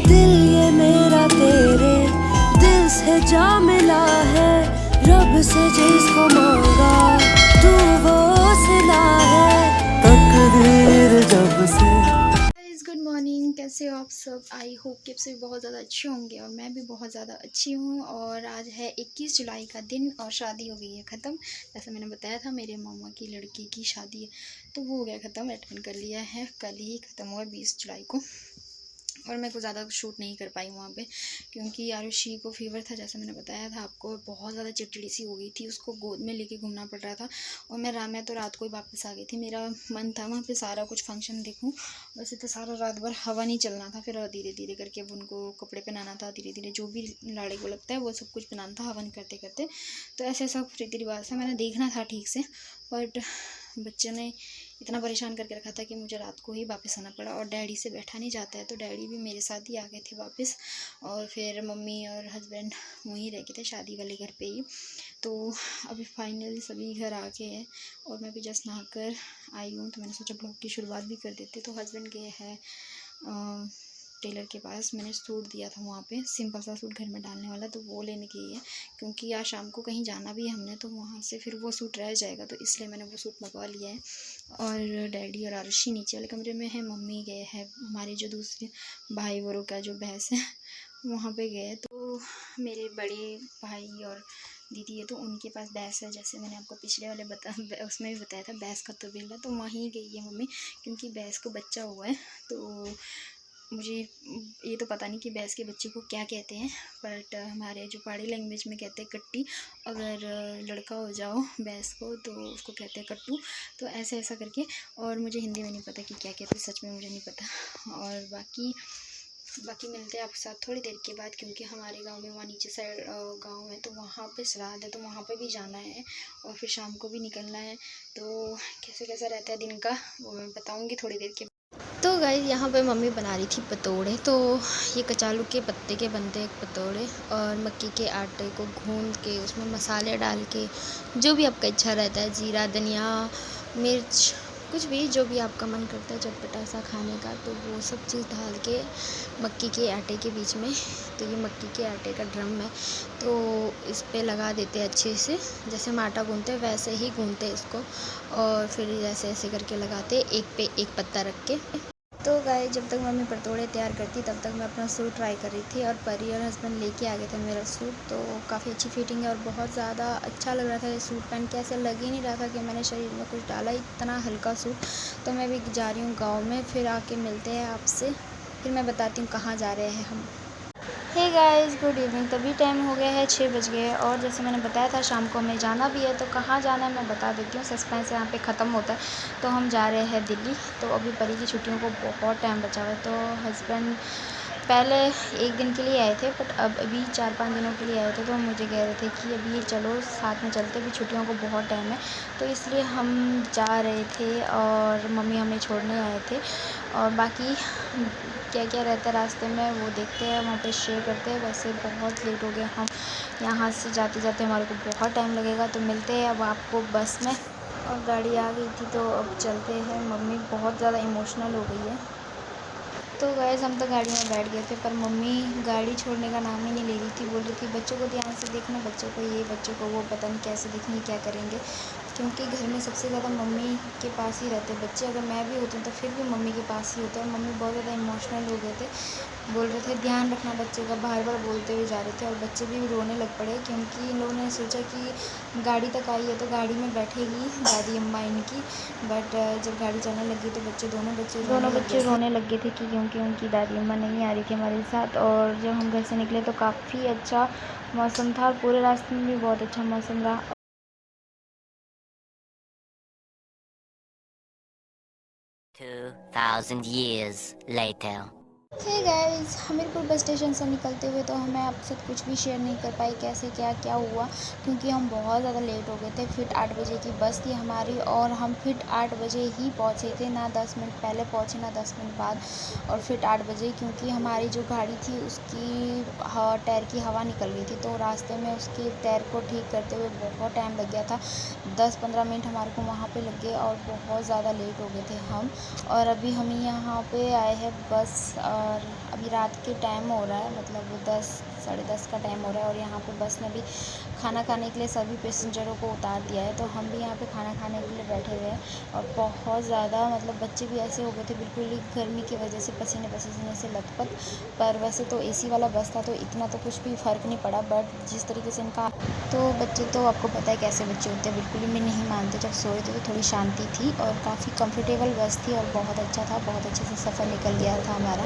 दिल ये मेरा तेरे दिल से जा मिला है, रब से जिसको मांगा तू वो सिला है, तकदीर जब से। गुड मॉर्निंग, कैसे हो आप सब। आई होप कि आप सभी बहुत ज़्यादा अच्छे होंगे और मैं भी बहुत ज़्यादा अच्छी हूँ। और आज है 21 जुलाई का दिन और शादी हो गई है ख़त्म। जैसे मैंने बताया था मेरे मामा की लड़की की शादी है तो वो हो गया ख़त्म, अटेंड कर लिया है, कल ही ख़त्म हुआ 20 जुलाई को। और मैं कुछ ज़्यादा शूट नहीं कर पाई वहाँ पे क्योंकि आरुषि को फीवर था, जैसे मैंने बताया था आपको, बहुत ज़्यादा चिड़चिड़ी सी हो गई थी, उसको गोद में लेके घूमना पड़ रहा था। और मैं तो रात को ही वापस आ गई थी। मेरा मन था वहाँ पे सारा कुछ फंक्शन देखूँ, वैसे तो सारा रात भर हवा नहीं चलना था, फिर धीरे धीरे करके अब उनको कपड़े पहनाना था, धीरे धीरे जो भी लाड़े को लगता है वो सब कुछ पहनाना था हवन करते करते। तो ऐसे सब रीति रिवाज था, मैंने देखना था ठीक से, बट बच्चे ने इतना परेशान करके रखा था कि मुझे रात को ही वापस आना पड़ा। और डैडी से बैठा नहीं जाता है तो डैडी भी मेरे साथ ही आ गए थे वापस। और फिर मम्मी और हस्बैंड वहीं रह गए थे शादी वाले घर पे ही। तो अभी फाइनली सभी घर आ गए हैं और मैं भी जस्ट नहाकर आई हूँ, तो मैंने सोचा ब्लॉग की शुरुआत भी कर देते। तो हस्बैंड गए हैं टेलर के पास, मैंने सूट दिया था वहाँ पे, सिंपल सा सूट घर में डालने वाला, तो वो लेने गई है क्योंकि आज शाम को कहीं जाना भी है हमने, तो वहाँ से फिर वो सूट रह जाएगा, तो इसलिए मैंने वो सूट मंगवा लिया है। और डैडी और आरुषि नीचे वाले कमरे में है, मम्मी गए हैं हमारे जो दूसरे भाई वरों का जो भैंस है वहाँ पे गए। तो मेरे बड़े भाई और दीदी है तो उनके पास भैंस है, जैसे मैंने आपको पिछले वाले उसमें भी बताया था, भैंस का तबीला, तो वहीं गई है मम्मी क्योंकि भैंस को बच्चा हुआ है। तो मुझे ये तो पता नहीं कि भैंस के बच्चे को क्या कहते हैं, बट हमारे जो पहाड़ी लैंग्वेज में कहते हैं कट्टी, अगर लड़का हो जाओ भैंस को तो उसको कहते हैं कट्टू, तो ऐसे ऐसा करके। और मुझे हिंदी में नहीं पता कि क्या कहते हैं, सच में मुझे नहीं पता। और बाकी मिलते हैं आपके साथ थोड़ी देर के बाद क्योंकि हमारे गांव में वहाँ नीचे साइड गांव है तो वहाँ पे श्राद्ध है, तो वहाँ पे भी जाना है और फिर शाम को भी निकलना है। तो कैसे कैसा रहता है दिन का वो मैं बताऊँगी थोड़ी देर के। तो गाइस यहाँ पे मम्मी बना रही थी पतोड़े, तो ये कचालू के पत्ते के बनते हैं पतोड़े, और मक्की के आटे को गूंद के उसमें मसाले डाल के, जो भी आपका इच्छा रहता है, जीरा धनिया मिर्च कुछ भी जो भी आपका मन करता है चटपटा सा खाने का, तो वो सब चीज़ डाल के मक्की के आटे के बीच में, तो ये मक्की के आटे का ड्रम है तो इस पे लगा देते हैं अच्छे से, जैसे हम आटा गूंथते हैं वैसे ही गूंथते हैं इसको, और फिर ऐसे ऐसे करके लगाते एक पे एक पत्ता रख के। तो गाइस जब तक मम्मी पतोड़े तैयार करती तब तक मैं अपना सूट ट्राई कर रही थी, और परी और हस्बैंड लेके आ गए थे मेरा सूट, तो काफ़ी अच्छी फिटिंग है और बहुत ज़्यादा अच्छा लग रहा था ये सूट पहन के। ऐसे लग ही नहीं रहा था कि मैंने शरीर में कुछ डाला, इतना हल्का सूट। तो मैं भी जा रही हूँ गाँव में, फिर आके मिलते हैं आपसे, फिर मैं बताती हूँ कहाँ जा रहे हैं हम। Hey guys good evening. तभी टाइम हो गया है 6 बज गए, और जैसे मैंने बताया था शाम को हमें जाना भी है, तो कहाँ जाना है मैं बता देती हूँ, सस्पेंस यहाँ पे ख़त्म होता है। तो हम जा रहे हैं दिल्ली। तो अभी परी की छुट्टियों को बहुत टाइम बचा हुआ है, तो हस्बैंड पहले 1 दिन के लिए आए थे, बट अब अभी 4-5 दिनों के लिए आए थे, तो मुझे कह रहे थे कि अभी चलो साथ में चलते, अभी छुट्टियों को बहुत टाइम है, तो इसलिए हम जा रहे थे और मम्मी हमें छोड़ने आए थे। और बाकी क्या क्या रहता है रास्ते में वो देखते हैं, वहाँ पे शेयर करते हैं। वैसे बहुत लेट हो गए हम यहाँ से, जाते जाते हमारे को बहुत टाइम लगेगा, तो मिलते हैं अब आपको बस में। और गाड़ी आ गई थी तो अब चलते हैं। मम्मी बहुत ज़्यादा इमोशनल हो गई है। तो गैस हम तो गाड़ी में बैठ गए थे, पर मम्मी गाड़ी छोड़ने का नाम ही नहीं ले रही थी, बोल रही थी बच्चों को ध्यान से देखना, बच्चों को ये बच्चों को वो, पता नहीं कैसे देखेंगे क्या करेंगे, क्योंकि घर में सबसे ज़्यादा मम्मी के पास ही रहते बच्चे। अगर मैं भी होती हूँ तो फिर भी मम्मी के पास ही होता है। मम्मी बहुत ज़्यादा इमोशनल हो गए थे, बोल रहे थे ध्यान रखना बच्चे का, बार बार बोलते हुए जा रहे थे। और बच्चे भी रोने लग पड़े क्योंकि इन लोगों ने सोचा कि गाड़ी तक आई है तो गाड़ी में बैठेगी दादी अम्मा इनकी, बट जब गाड़ी चलने लगी तो दोनों बच्चे रोने लग गए थे कि क्योंकि उनकी दादी अम्मा नहीं आ रही थी हमारे साथ। और जब हम घर से निकले तो काफ़ी अच्छा मौसम था, और पूरे रास्ते में भी बहुत अच्छा मौसम रहा। 2000 years later. Hey guys, Hamirpur bus station से निकलते हुए तो मैं आपसे कुछ भी शेयर नहीं कर पाई कैसे क्या हुआ, क्योंकि हम बहुत ज़्यादा लेट हो गए थे। फिट 8 बजे की बस थी हमारी और हम फिट 8 बजे ही पहुँचे थे, ना 10 मिनट पहले पहुँचे ना 10 मिनट बाद। और फिट 8 बजे, क्योंकि हमारी जो गाड़ी थी उसकी टायर की हवा निकल गई थी, तो रास्ते में उसके टायर को ठीक करते हुए बहुत टाइम लग गया था। 10-15 मिनट हमारे को वहाँ पे लग गए और बहुत ज़्यादा लेट हो गए थे हम। और अभी हम यहाँ पे आए हैं बस और अभी रात के टाइम हो रहा है, मतलब 10 साढ़े 10 का टाइम हो रहा है और यहाँ पे बस ने भी खाना खाने के लिए सभी पैसेंजरों को उतार दिया है। तो हम भी यहाँ पे खाना खाने के लिए बैठे हुए हैं और बहुत ज़्यादा मतलब बच्चे भी ऐसे हो गए थे बिल्कुल ही गर्मी की वजह से पसीने पसीने से लथपथ। पर वैसे तो एसी वाला बस था तो इतना तो कुछ भी फ़र्क नहीं पड़ा, बट जिस तरीके से इनका तो बच्चे तो आपको पता है कैसे बच्चे होते हैं, बिल्कुल भी नहीं मानते। जब सोए थे तो थोड़ी शांति थी और काफ़ी कंफर्टेबल बस थी और बहुत अच्छा था, बहुत अच्छे से सफ़र निकल गया था हमारा।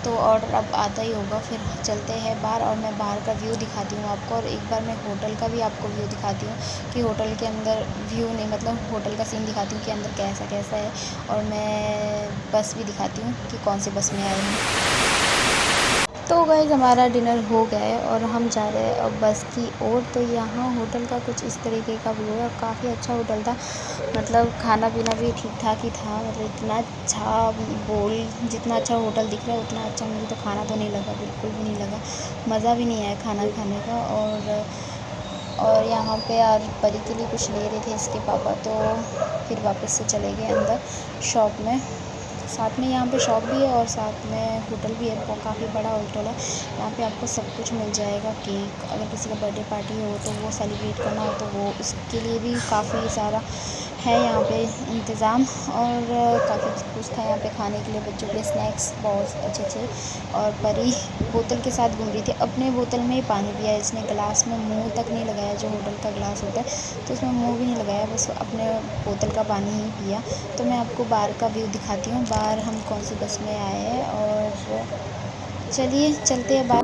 तो ऑर्डर अब आता ही होगा, फिर चलते हैं बाहर और मैं बाहर का व्यू दिखाती हूँ आपको, और एक बार मैं होटल का भी आपको व्यू दिखाती हूँ कि होटल के अंदर व्यू नहीं, मतलब होटल का सीन दिखाती हूँ कि अंदर कैसा कैसा है, और मैं बस भी दिखाती हूँ कि कौन सी बस में आए हैं। तो गाइस हमारा डिनर हो गया है और हम जा रहे हैं अब बस की ओर। तो यहाँ होटल का कुछ इस तरीके का व्यू है और काफ़ी अच्छा होटल था, मतलब खाना पीना भी ठीक ठाक ही था, मतलब इतना अच्छा बोल जितना अच्छा होटल दिख रहा है उतना अच्छा मुझे तो खाना तो नहीं लगा, बिल्कुल भी नहीं लगा, मज़ा भी नहीं आया खाना खाने का। और यहाँ पे यार परी के लिए कुछ ले रहे थे इसके पापा, तो फिर वापस से चले गए अंदर शॉप में। साथ में यहाँ पे शॉप भी है और साथ में होटल भी है, काफ़ी बड़ा होटल है। यहाँ पे आपको सब कुछ मिल जाएगा, केक, अगर किसी का बर्थडे पार्टी हो तो वो सेलिब्रेट करना हो तो वो उसके लिए भी काफ़ी सारा है यहाँ पे इंतज़ाम, और काफ़ी कुछ था यहाँ पे खाने के लिए, बच्चों के लिए स्नैक्स बहुत अच्छे अच्छे। और परी बोतल के साथ घूम रही थी, अपने बोतल में ही पानी पिया है इसने, गिलास में मुंह तक नहीं लगाया, जो होटल का गिलास होता है तो उसमें मुंह भी नहीं लगाया, बस अपने बोतल का पानी ही पिया। तो मैं आपको बाहर का व्यू दिखाती हूँ, बाहर हम कौन सी बस में आए हैं, और चलिए चलते हैं बाहर।2,000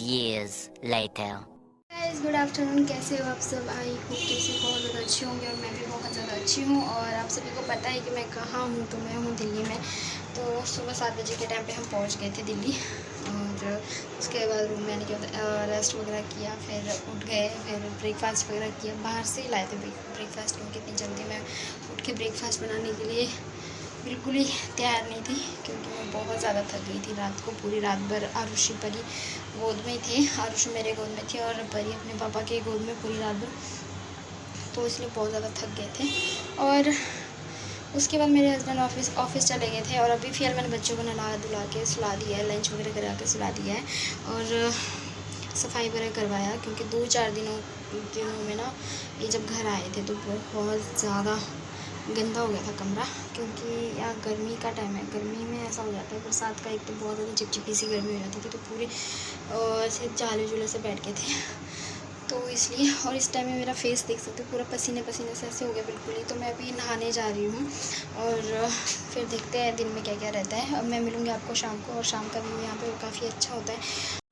years later. Guys good afternoon, कैसे हो आप सब? आई होप कि सब बहुत ज़्यादा अच्छे होंगे और मैं भी बहुत अच्छी हूँ। और आप सभी को पता है कि मैं कहाँ हूँ, तो मैं हूँ दिल्ली में। तो सुबह 7 बजे के टाइम पे हम पहुँच गए थे दिल्ली, और उसके बाद रूम में आने के बाद रेस्ट वगैरह किया, फिर उठ गए, फिर ब्रेकफास्ट वगैरह किया। बाहर से ही लाए थे ब्रेकफास्ट, क्योंकि इतनी जल्दी मैं उठ के ब्रेकफास्ट बनाने के लिए बिल्कुल ही तैयार नहीं थी, क्योंकि मैं बहुत ज़्यादा थक गई थी रात को। पूरी रात भर आरुषि परी गोद में थे, आरुषि मेरे गोद में थी और परी अपने पापा के गोद में पूरी रात भर, तो इसलिए बहुत ज़्यादा थक गए थे। और उसके बाद मेरे हस्बैंड ऑफिस चले गए थे, और अभी फिर मैंने बच्चों को नहला धुला के सुला दिया है, लंच वगैरह करा के सुला दिया है, और सफाई वगैरह करवाया, क्योंकि 2-4 दिनों में ना ये जब घर आए थे तो बहुत ज़्यादा गंदा हो गया था कमरा, क्योंकि यहाँ गर्मी का टाइम है। गर्मी में ऐसा हो जाता है, बरसात का एक तो बहुत ज़्यादा चिपचिपी सी गर्मी हो जाती थी, तो पूरे ऐसे जाले जुले से बैठ गए थे, तो इसलिए। और इस टाइम में मेरा फेस देख सकते हो, पूरा पसीने से ऐसे हो गया बिल्कुल ही। तो मैं अभी नहाने जा रही हूँ, और फिर देखते हैं दिन में क्या क्या रहता है। अब मैं मिलूँगी आपको शाम को, और शाम का व्यू यहाँ पे काफ़ी अच्छा होता है।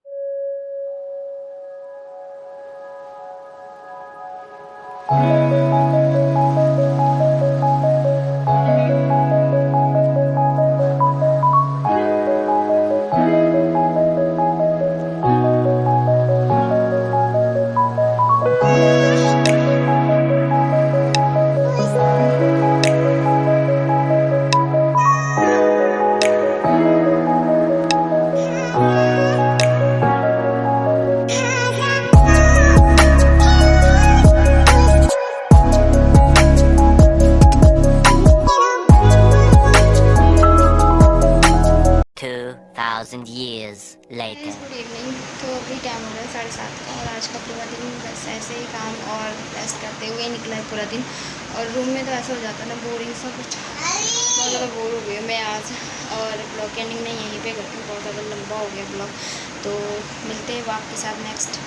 Years later. Good evening. तो अभी टाइम हो रहा है 7:30 का, और आज का पूरा दिन बस ऐसे ही काम और रेस्ट करते हुए निकला है पूरा दिन। और रूम में तो ऐसा हो जाता है ना, बोरिंग सा कुछ, बहुत ज़्यादा बोर हो गई मैं आज। और ब्लॉग एंडिंग में यहीं पे करती हूँ, बहुत ज़्यादा लंबा हो गया ब्लॉग। तो मिलते हैं आपके साथ नेक्स्ट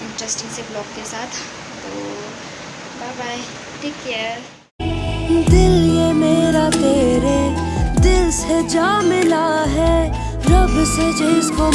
इंटरेस्टिंग से ब्लॉग के साथ। तो बाय बाय, टेक केयर। दिल ये मेरा तेरे दिल से जा मिला है, रब से जिसको